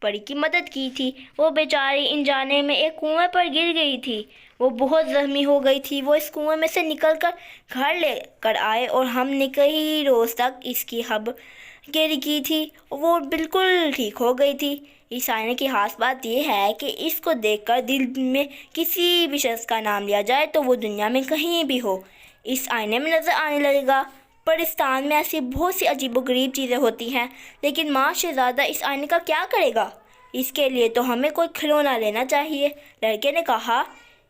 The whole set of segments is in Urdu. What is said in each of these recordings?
پری کی مدد کی تھی۔ وہ بیچاری ان جانے میں ایک کنویں پر گر گئی تھی۔ وہ بہت زخمی ہو گئی تھی۔ وہ اس کنویں میں سے نکل کر گھر لے کر آئے اور ہم نے کئی روز تک اس کی خبر گیری کی تھی۔ وہ بالکل ٹھیک ہو گئی تھی۔ اس آئینے کی خاص بات یہ ہے کہ اس کو دیکھ کر دل میں کسی بھی شخص کا نام لیا جائے تو وہ دنیا میں کہیں بھی ہو اس آئینے میں نظر آنے لگے گا۔ پرستان میں ایسی بہت سی عجیب و غریب چیزیں ہوتی ہیں، لیکن ماں شہزادہ اس آئینے کا کیا کرے گا؟ اس کے لیے تو ہمیں کوئی کھلونا لینا چاہیے۔ لڑکے نے کہا،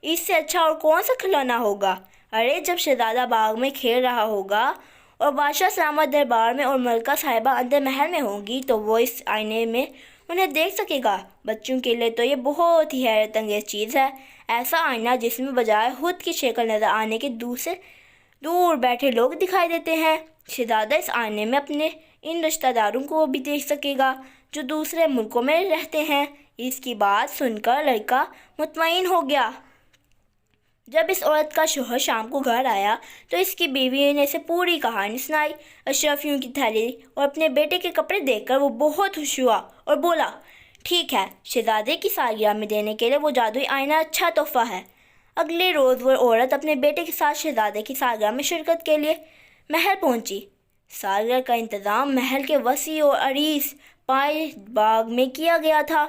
اس سے اچھا اور کون سا کھلونا ہوگا؟ ارے جب شہزادہ باغ میں کھیل رہا ہوگا اور بادشاہ سلامت دربار میں اور ملکہ صاحبہ اندر محل میں ہوں گی تو وہ اس آئینے میں انہیں دیکھ سکے گا۔ بچوں کے لیے تو یہ بہت ہی حیرت انگیز چیز ہے، ایسا آئینہ جس میں بجائے خود کی شکل نظر آنے کے دوسرے دور بیٹھے لوگ دکھائی دیتے ہیں۔ شہزادہ اس آئینے میں اپنے ان رشتہ داروں کو بھی دیکھ سکے گا جو دوسرے ملکوں میں رہتے ہیں۔ اس کی بات سن کر لڑکا مطمئن ہو گیا۔ جب اس عورت کا شوہر شام کو گھر آیا تو اس کی بیوی نے اسے پوری کہانی سنائی۔ اشرفیوں کی تھیلی اور اپنے بیٹے کے کپڑے دیکھ کر وہ بہت خوش ہوا اور بولا، ٹھیک ہے، شہزادے کی سالگرہ میں دینے کے لیے وہ جادوئی آئینہ اچھا تحفہ ہے۔ اگلے روز وہ عورت اپنے بیٹے کے ساتھ شہزادے کی سالگرہ میں شرکت کے لیے محل پہنچی۔ سالگرہ کا انتظام محل کے وسیع اور عریض پائے باغ میں کیا گیا تھا۔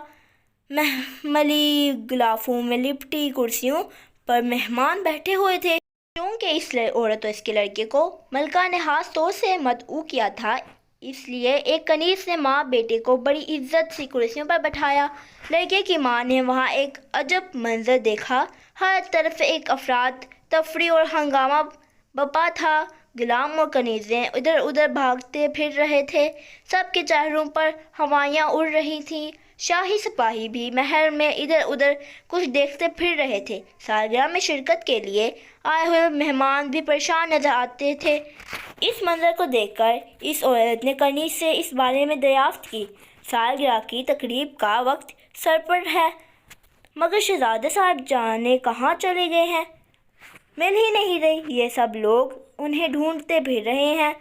محملی غلافوں میں لپٹی کرسیوں پر مہمان بیٹھے ہوئے تھے۔ چونکہ اس عورت اور اس کے لڑکے کو ملکہ نے خاص طور سے مدعو کیا تھا، اس لیے ایک کنیز نے ماں بیٹے کو بڑی عزت سے کرسیوں پر بٹھایا۔ لڑکے کی ماں نے وہاں ایک عجب منظر دیکھا۔ ہر طرف ایک افراد تفریح اور ہنگامہ بپا تھا۔ غلام اور کنیزیں ادھر ادھر بھاگتے پھر رہے تھے۔ سب کے چہروں پر ہوائیاں اڑ رہی تھیں۔ شاہی سپاہی بھی محل میں ادھر ادھر کچھ دیکھتے پھر رہے تھے۔ سالگرہ میں شرکت کے لیے آئے ہوئے مہمان بھی پریشان نظر آتے تھے۔ اس منظر کو دیکھ کر اس عورت نے کنیز سے اس بارے میں دریافت کی۔ سالگرہ کی تقریب کا وقت سر پر ہے، مگر شہزادے صاحب جانے کہاں چلے گئے ہیں؟ مل ہی نہیں رہے۔ یہ سب لوگ انہیں ڈھونڈتے پھر رہے ہیں۔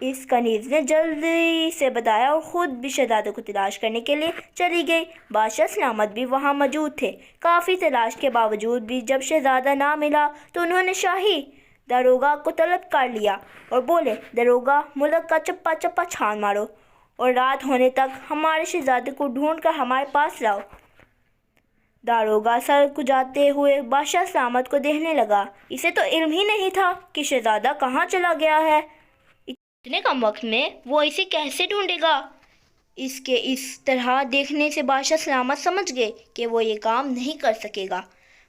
اس کنیز نے جلدی سے بتایا اور خود بھی شہزادے کو تلاش کرنے کے لیے چلی گئی۔ بادشاہ سلامت بھی وہاں موجود تھے۔ کافی تلاش کے باوجود بھی جب شہزادہ نہ ملا تو انہوں نے شاہی داروغہ کو طلب کر لیا اور بولے، داروغہ، ملک کا چپا چپا چھان مارو اور رات ہونے تک ہمارے شہزادے کو ڈھونڈ کر ہمارے پاس لاؤ۔ داروغہ سر کھجاتے ہوئے بادشاہ سلامت کو دیکھنے لگا۔ اسے تو علم ہی نہیں تھا کہ شہزادہ کہاں چلا گیا ہے۔ اتنے کم وقت میں وہ اسے کیسے ڈھونڈے گا؟ اس کے اس طرح دیکھنے سے بادشاہ سلامت سمجھ گئے کہ وہ یہ کام نہیں کر سکے گا۔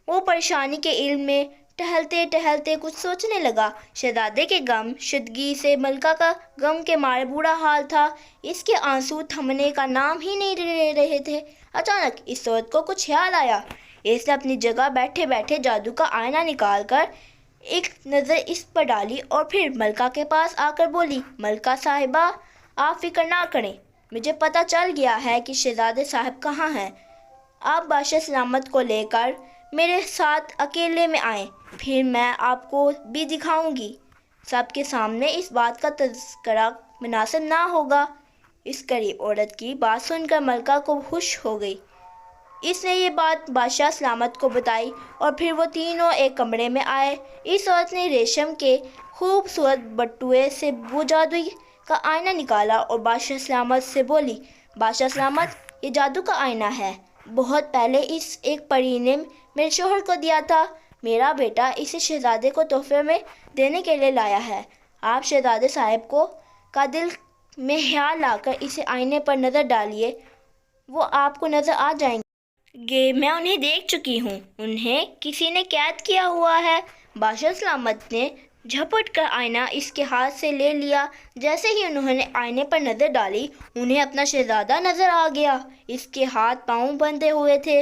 وہ پریشانی کے علم میں ٹہلتے ٹہلتے کچھ سوچنے لگا۔ شہزادے کے غم شدگی سے ملکہ کا غم کے مارے برا حال تھا۔ اس کے آنسو تھمنے کا نام ہی نہیں لے رہے تھے۔ اچانک اس عورت کو کچھ خیال آیا۔ اس نے اپنی جگہ بیٹھے بیٹھے جادو کا آئینہ نکال کر ایک نظر اس پر ڈالی اور پھر ملکہ کے پاس آ کر بولی، ملکہ صاحبہ، آپ فکر نہ کریں، مجھے پتہ چل گیا ہے کہ شہزادے صاحب کہاں ہیں۔ آپ بادشاہ سلامت کو لے کر میرے ساتھ اکیلے میں آئیں، پھر میں آپ کو بھی دکھاؤں گی۔ سب کے سامنے اس بات کا تذکرہ مناسب نہ ہوگا۔ اس غریب عورت کی بات سن کر ملکہ کو خوش ہو گئی۔ اس نے یہ بات بادشاہ سلامت کو بتائی اور پھر وہ تینوں ایک کمرے میں آئے۔ اس عورت نے ریشم کے خوبصورت بٹوے سے وہ جادوئی کا آئینہ نکالا اور بادشاہ سلامت سے بولی، بادشاہ سلامت، یہ جادو کا آئینہ ہے، بہت پہلے اس ایک پری نے میرے شوہر کو دیا تھا۔ میرا بیٹا اسے شہزادے کو تحفے میں دینے کے لیے لایا ہے۔ آپ شہزادے صاحب کو کا دل میں خیال لا کر اسے آئینے پر نظر ڈالیے، وہ آپ کو نظر آ جائیں گے۔ میں انہیں دیکھ چکی ہوں، انہیں کسی نے قید کیا ہوا ہے۔ بادشاہ سلامت نے جھپٹ کر آئینہ اس کے ہاتھ سے لے لیا۔ جیسے ہی انہوں نے آئینے پر نظر ڈالی، انہیں اپنا شہزادہ نظر آ گیا۔ اس کے ہاتھ پاؤں بندھے ہوئے تھے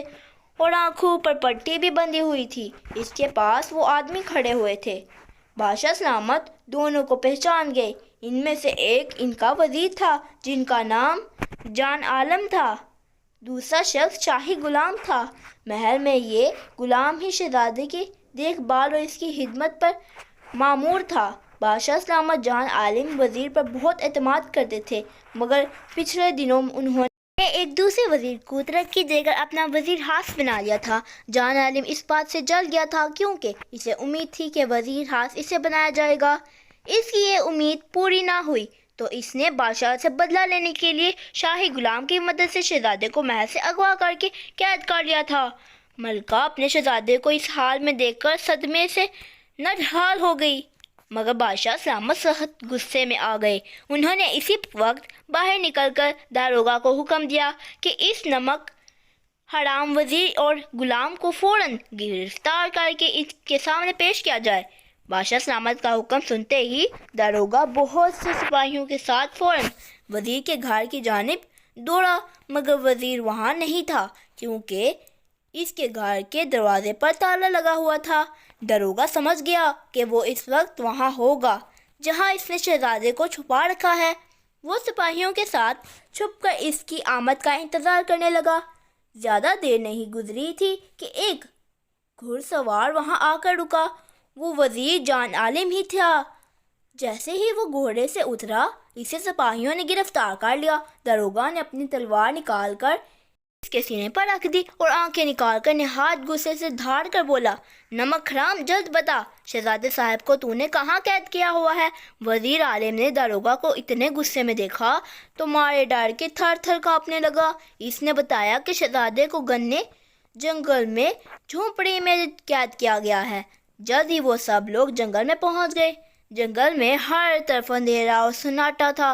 اور آنکھوں پر پٹی بھی بندھی ہوئی تھی۔ اس کے پاس وہ آدمی کھڑے ہوئے تھے۔ بادشاہ سلامت دونوں کو پہچان گئے۔ ان میں سے ایک ان کا وزیر تھا جن کا نام جان عالم تھا، دوسرا شخص شاہی غلام تھا۔ محل میں یہ غلام ہی شہزادے کی دیکھ بھال اور اس کی خدمت پر مامور تھا۔ بادشاہ سلامت جان عالم وزیر پر بہت اعتماد کرتے تھے، مگر پچھلے دنوں انہوں نے نے ایک دوسرے وزیر کو ترقی دے کر اپنا وزیر خاص بنا لیا تھا۔ جان عالم اس بات سے جل گیا تھا کیونکہ اسے امید تھی کہ وزیر خاص اسے بنایا جائے گا۔ اس کی یہ امید پوری نہ ہوئی تو اس نے بادشاہ سے بدلہ لینے کے لیے شاہی غلام کی مدد سے شہزادے کو محل سے اغوا کر کے قید کر لیا تھا۔ ملکہ اپنے شہزادے کو اس حال میں دیکھ کر صدمے سے نڈھال ہو گئی، مگر بادشاہ سلامت سخت غصے میں آ گئے۔ انہوں نے اسی وقت باہر نکل کر داروغہ کو حکم دیا کہ اس نمک حرام وزیر اور غلام کو فوراً گرفتار کر کے اس کے سامنے پیش کیا جائے۔ بادشاہ سلامت کا حکم سنتے ہی داروغہ بہت سے سپاہیوں کے ساتھ فوراً وزیر کے گھر کی جانب دوڑا، مگر وزیر وہاں نہیں تھا کیونکہ اس کے گھر کے دروازے پر تالا لگا ہوا تھا۔ داروغہ سمجھ گیا کہ وہ اس وقت وہاں ہوگا جہاں اس نے شہزادے کو چھپا رکھا ہے۔ وہ سپاہیوں کے ساتھ چھپ کر اس کی آمد کا انتظار کرنے لگا۔ زیادہ دیر نہیں گزری تھی کہ ایک گھڑ سوار وہاں آ کر رکا۔ وہ وزیر جان عالم ہی تھا۔ جیسے ہی وہ گھوڑے سے اترا اسے سپاہیوں نے گرفتار کر لیا۔ داروغہ نے اپنی تلوار نکال کر اس کے سینے پر رکھ دی اور آنکھیں نکال کر نہایت غصے سے دھاڑ کر بولا، نمک حرام، جلد بتا شہزادے صاحب کو تو نے کہاں قید کیا ہوا ہے؟ وزیر عالم نے داروغہ کو اتنے غصے میں دیکھا تو مارے ڈر کے تھر تھر کانپنے لگا۔ اس نے بتایا کہ شہزادے کو گھنے جنگل میں جھونپڑی میں قید کیا گیا ہے۔ جلد ہی وہ سب لوگ جنگل میں پہنچ گئے۔ جنگل میں ہر طرف اندھیرا اور سناٹا تھا۔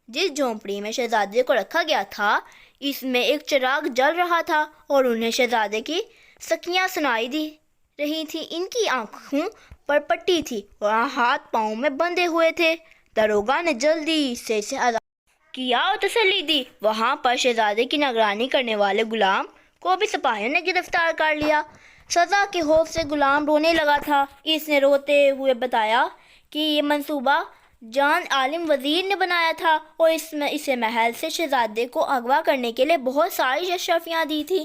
جس جھونپڑی میں شہزادے کو رکھا گیا تھا اس میں ایک چراغ جل رہا تھا اور انہیں شہزادے کی سکیاں سنائی دی رہی تھی۔ ان کی آنکھوں پر پٹی تھی اور ہاتھ پاؤں میں بندھے ہوئے تھے۔ داروغہ نے جلدی سے اسے آزاد کیا اور تسلی دی۔ وہاں پر شہزادے کی نگرانی کرنے والے غلام کو بھی سپاہیوں نے گرفتار کر لیا۔ سزا کے خوف سے غلام رونے لگا تھا۔ اس نے روتے ہوئے بتایا کہ یہ منصوبہ جان عالم وزیر نے بنایا تھا اور اسے محل سے شہزادے کو اغوا کرنے کے لیے بہت ساری اشرفیاں دی تھی۔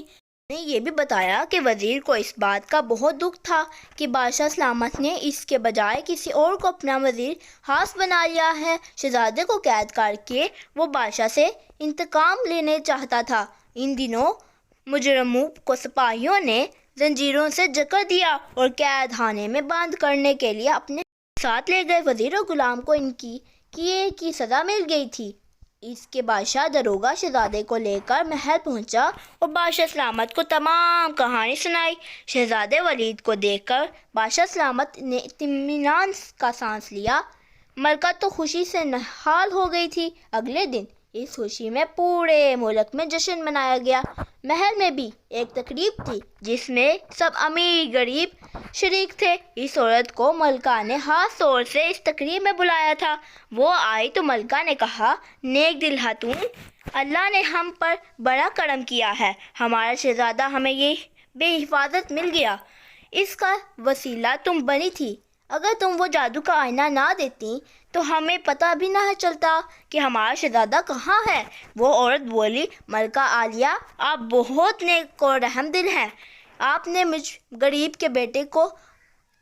نے یہ بھی بتایا کہ وزیر کو اس بات کا بہت دکھ تھا کہ بادشاہ سلامت نے اس کے بجائے کسی اور کو اپنا وزیر خاص بنا لیا ہے۔ شہزادے کو قید کر کے وہ بادشاہ سے انتقام لینے چاہتا تھا۔ ان دنوں مجرموں کو سپاہیوں نے زنجیروں سے جکڑ دیا اور قید خانے میں بند کرنے کے لیے اپنے ساتھ لے گئے۔ وزیر اور غلام کو ان کی کیے کی سزا مل گئی تھی۔ اس کے بادشاہ داروغہ شہزادے کو لے کر محل پہنچا اور بادشاہ سلامت کو تمام کہانی سنائی۔ شہزادے ولید کو دیکھ کر بادشاہ سلامت نے اطمینان کا سانس لیا۔ ملکہ تو خوشی سے نہال ہو گئی تھی۔ اگلے دن اس خوشی میں پورے ملک میں جشن منایا گیا۔ محل میں بھی ایک تقریب تھی جس میں سب امیر غریب شریک تھے۔ اس عورت کو ملکہ نے خاص طور سے اس تقریب میں بلایا تھا۔ وہ آئی تو ملکہ نے کہا، نیک دل خاتون، اللہ نے ہم پر بڑا کرم کیا ہے۔ ہمارا شہزادہ ہمیں یہ بے حفاظت مل گیا، اس کا وسیلہ تم بنی تھی۔ اگر تم وہ جادو کا آئینہ نہ دیتی تو ہمیں پتہ بھی نہ چلتا کہ ہمارا شہزادہ کہاں ہے۔ وہ عورت بولی، ملکہ عالیہ، آپ بہت نیک اور رحم دل ہیں۔ آپ نے مجھ غریب کے بیٹے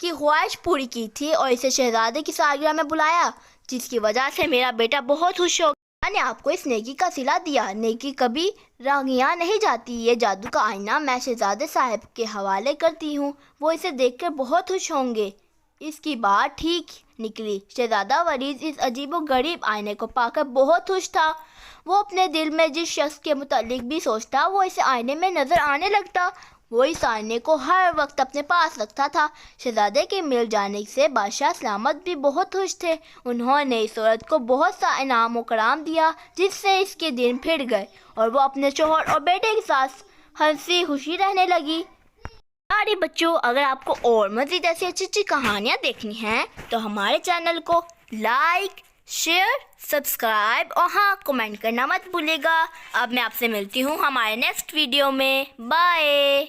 کی خواہش پوری کی تھی اور اسے شہزادے کی سالگرہ میں بلایا، جس کی وجہ سے میرا بیٹا بہت خوش ہو گیا۔ میں نے آپ کو اس نیکی کا صلہ دیا۔ نیکی کبھی راگیاں نہیں جاتی۔ یہ جادو کا آئینہ میں شہزادے صاحب کے حوالے کرتی ہوں، وہ اسے دیکھ کر بہت خوش ہوں گے۔ اس کی بات ٹھیک نکلی۔ شہزادہ ولید اس عجیب و غریب آئینے کو پا کر بہت خوش تھا۔ وہ اپنے دل میں جس شخص کے متعلق بھی سوچتا وہ اسے آئینے میں نظر آنے لگتا۔ وہ اس آئینے کو ہر وقت اپنے پاس رکھتا تھا۔ شہزادے کے مل جانے سے بادشاہ سلامت بھی بہت خوش تھے۔ انہوں نے اس عورت کو بہت سا انعام و کرام دیا جس سے اس کے دن پھر گئے اور وہ اپنے شوہر اور بیٹے کے ساتھ ہنسی خوشی رہنے لگی۔ پیارے بچوں، اگر آپ کو اور مزید ایسی اچھی کہانیاں دیکھنی ہیں تو ہمارے چینل کو لائک، شیئر، سبسکرائب اور ہاں کمنٹ کرنا مت بھولیے گا۔ اب میں آپ سے ملتی ہوں ہمارے نیکسٹ ویڈیو میں۔ بائے۔